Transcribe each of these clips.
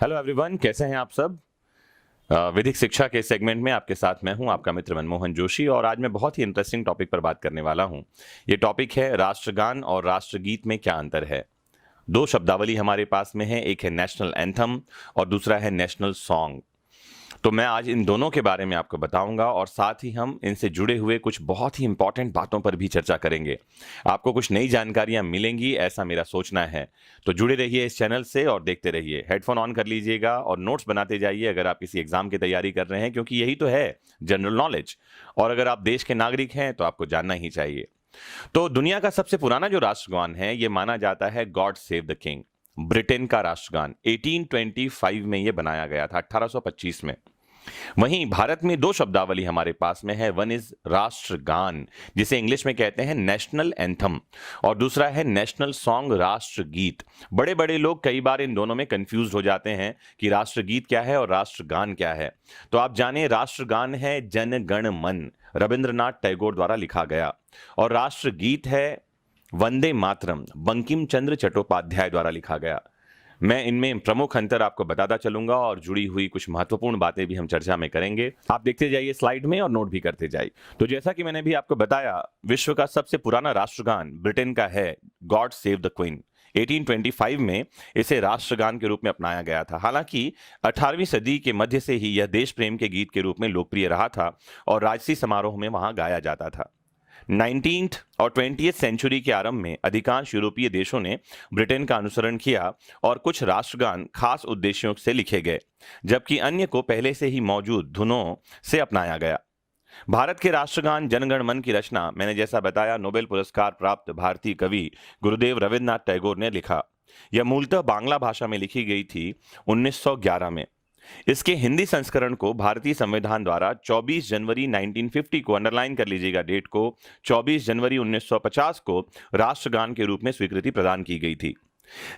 Hello everyone, कैसे हैं आप सब। विधिक शिक्षा के सेगमेंट में आपके साथ मैं हूं, आपका मित्र मनमोहन जोशी। और आज मैं बहुत ही इंटरेस्टिंग टॉपिक पर बात करने वाला हूं। ये टॉपिक है राष्ट्रगान और राष्ट्रगीत में क्या अंतर है। दो शब्दावली हमारे पास में है, एक है नेशनल एंथम और दूसरा है नेशनल सॉन्ग। तो मैं आज इन दोनों के बारे में आपको बताऊंगा और साथ ही हम इनसे जुड़े हुए कुछ बहुत ही इंपॉर्टेंट बातों पर भी चर्चा करेंगे। आपको कुछ नई जानकारियां मिलेंगी, ऐसा मेरा सोचना है। तो जुड़े रहिए इस चैनल से और देखते रहिए। हेडफोन ऑन कर लीजिएगा और नोट्स बनाते जाइए अगर आप किसी एग्जाम की तैयारी कर रहे हैं, क्योंकि यही तो है जनरल नॉलेज। और अगर आप देश के नागरिक हैं तो आपको जानना ही चाहिए। तो दुनिया का सबसे पुराना जो राष्ट्रगान है ये माना जाता है God save the king. Britain का राष्ट्रगान 1825 में ये बनाया गया था, 1825 में। वहीं भारत में दो शब्दावली हमारे पास में है। वन इज राष्ट्रगान, जिसे इंग्लिश में कहते हैं नेशनल एंथम, और दूसरा है नेशनल सॉन्ग, राष्ट्रगीत। बड़े बड़े लोग कई बार इन दोनों में कंफ्यूज हो जाते हैं कि राष्ट्रगीत क्या है और राष्ट्रगान क्या है। तो आप जाने, राष्ट्रगान है जन गण मन, रविंद्रनाथ टैगोर द्वारा लिखा गया, और राष्ट्रगीत है वंदे मातरम, बंकिम चंद्र चट्टोपाध्याय द्वारा लिखा गया। मैं इनमें प्रमुख अंतर आपको बताता चलूंगा और जुड़ी हुई कुछ महत्वपूर्ण बातें भी हम चर्चा में करेंगे। आप देखते जाइए स्लाइड में और नोट भी करते जाइए। तो जैसा कि मैंने भी आपको बताया, विश्व का सबसे पुराना राष्ट्रगान ब्रिटेन का है गॉड सेव द क्वीन। 1825 में इसे राष्ट्रगान के रूप में अपनाया गया था। हालांकि 18वीं सदी के मध्य से ही यह देश प्रेम के गीत के रूप में लोकप्रिय रहा था और राजसी समारोह में वहां गाया जाता था। 19th और 20th सेंचुरी के आरंभ में अधिकांश यूरोपीय देशों ने ब्रिटेन का अनुसरण किया और कुछ राष्ट्रगान खास उद्देश्यों से लिखे गए, जबकि अन्य को पहले से ही मौजूद धुनों से अपनाया गया। भारत के राष्ट्रगान जनगण मन की रचना, मैंने जैसा बताया, नोबेल पुरस्कार प्राप्त भारतीय कवि गुरुदेव रविन्द्रनाथ टैगोर ने लिखा। यह मूलतः बांग्ला भाषा में लिखी गई थी 1911 में। इसके हिंदी संस्करण को भारतीय संविधान द्वारा 24 जनवरी 1950 को, अंडरलाइन कर लीजिएगा डेट को, 24 जनवरी 1950 को राष्ट्रगान के रूप में स्वीकृति प्रदान की गई थी।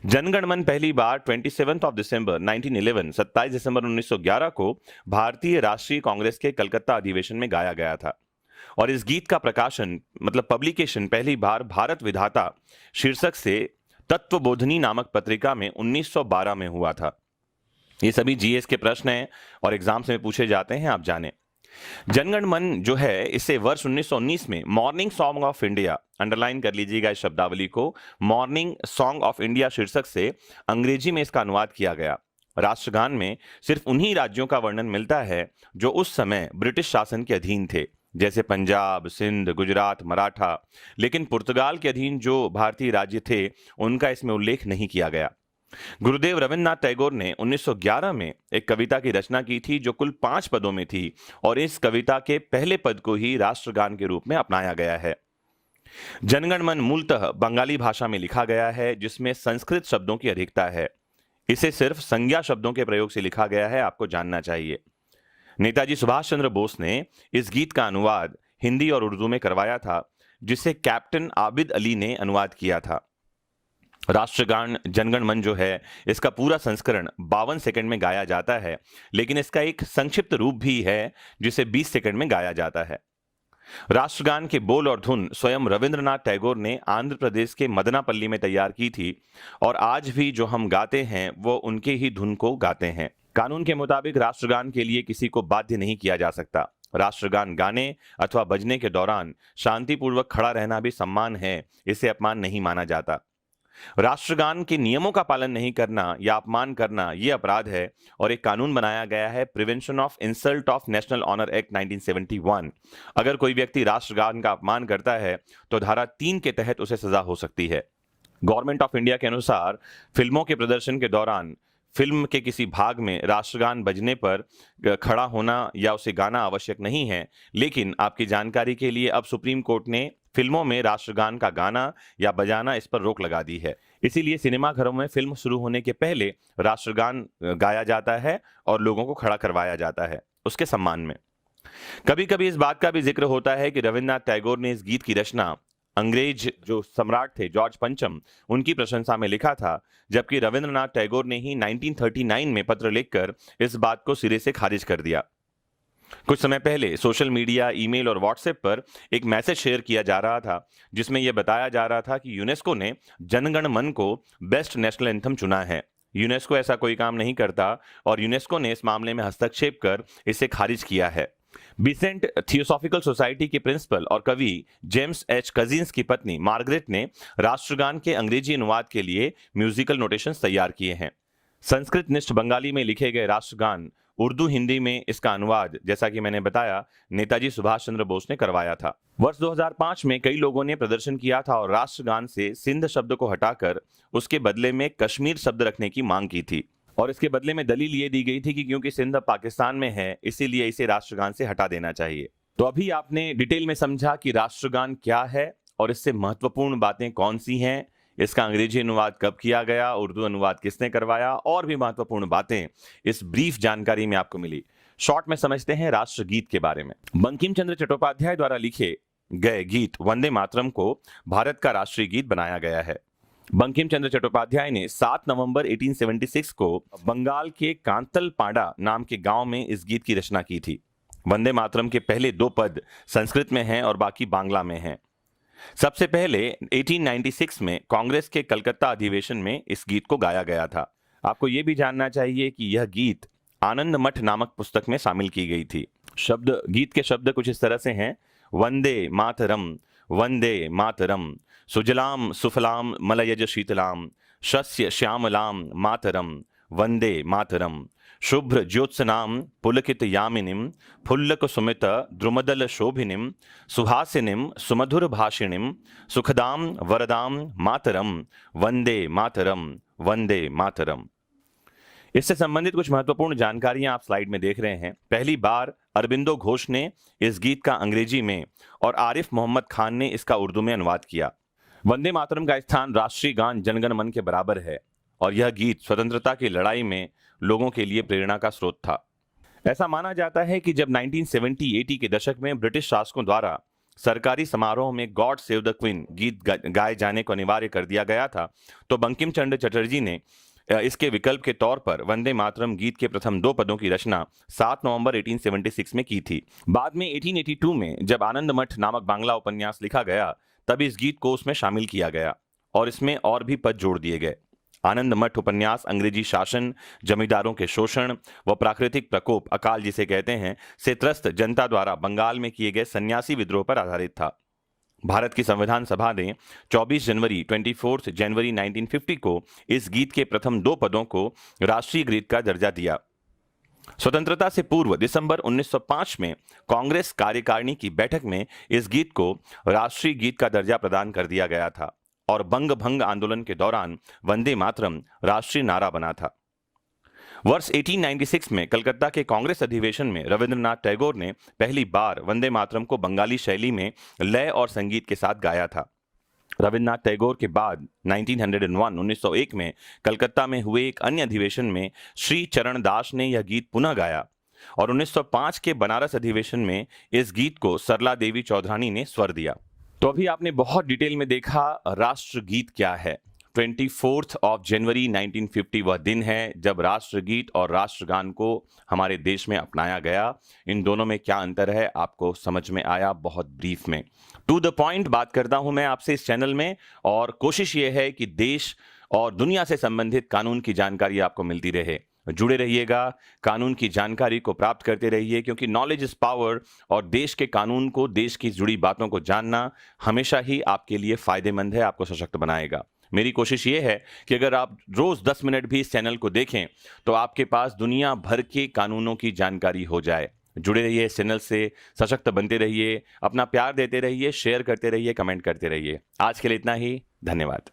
जनगण मन पहली बार 27 दिसंबर 1911, 27 दिसंबर 1911 को भारतीय राष्ट्रीय कांग्रेस के कलकत्ता अधिवेशन में गाया गया था। और इस गीत का प्रकाशन, मतलब पब्लिकेशन, पहली बार भारत विधाता शीर्षक से तत्वबोधिनी नामक पत्रिका में 1912 में हुआ था। ये सभी जीएस के प्रश्न हैं और एग्जाम्स में पूछे जाते हैं, आप जानें। जनगण मन जो है, इसे वर्ष 1919 में morning song of India, underline कर लीजिएगा इस शब्दावली को, मॉर्निंग सॉन्ग ऑफ इंडिया शीर्षक से अंग्रेजी में इसका अनुवाद किया गया। राष्ट्रगान में सिर्फ उन्हीं राज्यों का वर्णन मिलता है जो उस समय ब्रिटिश शासन के अधीन थे, जैसे पंजाब, सिंध, गुजरात, मराठा। लेकिन पुर्तगाल के अधीन जो भारतीय राज्य थे उनका इसमें उल्लेख नहीं किया गया। गुरुदेव रविन्द्रनाथ टैगोर ने 1911 में एक कविता की रचना की थी जो कुल 5 पदों में थी, और इस कविता के पहले पद को ही राष्ट्रगान के रूप में अपनाया गया है। जनगण मन मूलतः बंगाली भाषा में लिखा गया है, जिसमें संस्कृत शब्दों की अधिकता है। इसे सिर्फ संज्ञा शब्दों के प्रयोग से लिखा गया है, आपको जानना चाहिए। नेताजी सुभाष चंद्र बोस ने इस गीत का अनुवाद हिंदी और उर्दू में करवाया था, जिसे कैप्टन आबिद अली ने अनुवाद किया था। राष्ट्रगान जनगण मन जो है, इसका पूरा संस्करण 52 सेकंड में गाया जाता है, लेकिन इसका एक संक्षिप्त रूप भी है जिसे 20 सेकंड में गाया जाता है। राष्ट्रगान के बोल और धुन स्वयं रविंद्रनाथ टैगोर ने आंध्र प्रदेश के मदनापल्ली में तैयार की थी, और आज भी जो हम गाते हैं वो उनके ही धुन को गाते हैं। कानून के मुताबिक राष्ट्रगान के लिए किसी को बाध्य नहीं किया जा सकता। राष्ट्रगान गाने अथवा बजने के दौरान शांतिपूर्वक खड़ा रहना भी सम्मान है, इसे अपमान नहीं माना जाता। राष्ट्रगान के नियमों का पालन नहीं करना या अपमान करना यह अपराध है, और एक कानून बनाया गया है, prevention of insult of national honour act 1971। अगर कोई व्यक्ति राष्ट्रगान का अपमान करता है तो धारा 3 के तहत उसे सजा हो सकती है। गवर्नमेंट ऑफ इंडिया के अनुसार फिल्मों के प्रदर्शन के दौरान फिल्म के किसी भाग में राष्ट्रगान बजने पर खड़ा होना या उसे गाना आवश्यक नहीं है, लेकिन आपकी जानकारी के लिए अब सुप्रीम कोर्ट ने फिल्मों में राष्ट्रगान का गाना या बजाना, इस पर रोक लगा दी है। इसीलिए सिनेमाघरों में फिल्म शुरू होने के पहले राष्ट्रगान गाया जाता है और लोगों को खड़ा करवाया जाता है उसके सम्मान में। कभी कभी इस बात का भी जिक्र होता है कि रविन्द्रनाथ टैगोर ने इस गीत की रचना अंग्रेज जो सम्राट थे जॉर्ज पंचम, उनकी प्रशंसा में लिखा था, जबकि रविंद्रनाथ टैगोर ने ही 1939 में पत्र लिखकर इस बात को सिरे से खारिज कर दिया। कुछ समय पहले सोशल मीडिया, ईमेल और व्हाट्सएप पर एक मैसेज शेयर किया जा रहा था जिसमें यह बताया जा रहा था कि यूनेस्को ने जनगण मन को बेस्ट नेशनल एंथम चुना है। यूनेस्को ऐसा कोई काम नहीं करता और यूनेस्को ने इस मामले में हस्तक्षेप कर इसे खारिज किया है। बिसेंट थियोसॉफिकल सोसाइटी के प्रिंसिपल और कवि जेम्स एच कजिन्स की पत्नी मार्गरेट ने राष्ट्रगान के अंग्रेजी अनुवाद के लिए म्यूजिकल नोटेशंस तैयार किए हैं। संस्कृत निष्ठ बंगाली में लिखे गए राष्ट्रगान उर्दू हिंदी में इसका अनुवाद, जैसा कि मैंने बताया, नेताजी सुभाष चंद्र बोस ने करवाया था। वर्ष 2005 में कई लोगों ने प्रदर्शन किया था और राष्ट्रगान से सिंध शब्द को हटाकर उसके बदले में कश्मीर शब्द रखने की मांग की थी और इसके बदले में दलील ये दी गई थी कि क्योंकि सिंध अब पाकिस्तान में है इसीलिए इसे राष्ट्रगान से हटा देना चाहिए। तो अभी आपने डिटेल में समझा कि राष्ट्रगान क्या है और इससे महत्वपूर्ण बातें कौन सी हैं, इसका अंग्रेजी अनुवाद कब किया गया, उर्दू अनुवाद किसने करवाया, और भी महत्वपूर्ण बातें इस ब्रीफ जानकारी में आपको मिली। शॉर्ट में समझते हैं राष्ट्रगीत के बारे में। बंकिम चंद्र चट्टोपाध्याय द्वारा लिखे गए गीत वंदे मातरम को भारत का राष्ट्रीय गीत बनाया गया है। बंकिम चंद्र चट्टोपाध्याय ने 7 नवंबर 1876 को बंगाल के कांतलपाड़ा नाम के गांव में इस गीत की रचना की थी। वंदे मातरम के पहले 2 पद संस्कृत में हैं और बाकी बांग्ला में हैं। सबसे पहले 1896 में कांग्रेस के कलकत्ता अधिवेशन में इस गीत को गाया गया था। आपको यह भी जानना चाहिए कि यह गीत आनंद मठ नामक पुस्तक में शामिल की गई थी। गीत के शब्द कुछ इस तरह से हैं। वंदे मातरम सुजलाम सुफलाम मलयज शीतलाम शस्य श्यामलाम मातरम वंदे मातरम शुभ्र ज्योत्सनाम पुलकित यामिनीम फुल्लक सुमित द्रुमदल शोभिनीम सुहासिनीम सुमधुर भाषिणीम सुखदाम वरदाम मातरम वंदे मातरम। इससे संबंधित कुछ महत्वपूर्ण जानकारियां आप स्लाइड में देख रहे हैं। पहली बार अरबिंदो घोष ने इस गीत का अंग्रेजी में और आरिफ मोहम्मद खान ने इसका उर्दू में अनुवाद किया। वंदे मातरम का स्थान राष्ट्रीय गान जनगण मन के बराबर है और यह गीत स्वतंत्रता की लड़ाई में लोगों के लिए प्रेरणा का स्रोत था। ऐसा माना जाता है कि जब 1970-80 के दशक में ब्रिटिश शासकों द्वारा सरकारी समारोह में गॉड सेव द क्वीन गीत गाए जाने को अनिवार्य कर दिया गया था, तो बंकिम चंद्र चटर्जी ने इसके विकल्प के तौर पर वंदे मातरम गीत के प्रथम 2 पदों की रचना 7 नवंबर 1876 में की थी। बाद में 1882 में जब आनंद मठ नामक बांग्ला उपन्यास लिखा गया, तब इस गीत को उसमें शामिल किया गया और इसमें और भी पद जोड़ दिए गए। आनंद मठ उपन्यास अंग्रेजी शासन, जमींदारों के शोषण व प्राकृतिक प्रकोप, अकाल जिसे कहते हैं, से त्रस्त जनता द्वारा बंगाल में किए गए सन्यासी विद्रोह पर आधारित था। भारत की संविधान सभा ने 24 जनवरी 1950 को इस गीत के प्रथम 2 पदों को राष्ट्रीय गीत का दर्जा दिया। स्वतंत्रता से पूर्व दिसंबर 1905 में कांग्रेस कार्यकारिणी की बैठक में इस गीत को राष्ट्रीय गीत का दर्जा प्रदान कर दिया गया था और बंग भंग आंदोलन के दौरान वंदे मातरम राष्ट्रीय नारा बना था। वर्ष 1896 में कलकत्ता के कांग्रेस अधिवेशन में रविंद्रनाथ टैगोर ने पहली बार वंदे मातरम को बंगाली शैली में लय और संगीत के साथ गाया था। रविंद्रनाथ टैगोर के बाद 1901 में कलकत्ता में हुए एक अन्य अधिवेशन में श्री चरण दास ने यह गीत पुनः गाया और 1905 के बनारस अधिवेशन में इस गीत को सरला देवी चौधरानी ने स्वर दिया। तो अभी आपने बहुत डिटेल में देखा राष्ट्रगीत क्या है। 24 जनवरी 1950 वह दिन है जब राष्ट्रगीत और राष्ट्रगान को हमारे देश में अपनाया गया। इन दोनों में क्या अंतर है आपको समझ में आया बहुत ब्रीफ में। टू द पॉइंट बात करता हूं मैं आपसे इस चैनल में और कोशिश ये है कि देश और दुनिया से संबंधित कानून की जानकारी आपको मिलती रहे। जुड़े रहिएगा, कानून की जानकारी को प्राप्त करते रहिए, क्योंकि नॉलेज इज पावर और देश के कानून को, देश की जुड़ी बातों को जानना हमेशा ही आपके लिए फायदेमंद है, आपको सशक्त बनाएगा। मेरी कोशिश ये है कि अगर आप रोज 10 मिनट भी इस चैनल को देखें तो आपके पास दुनिया भर के कानूनों की जानकारी हो जाए। जुड़े रहिए इस चैनल से, सशक्त बनते रहिए, अपना प्यार देते रहिए, शेयर करते रहिए, कमेंट करते रहिए। आज के लिए इतना ही, धन्यवाद।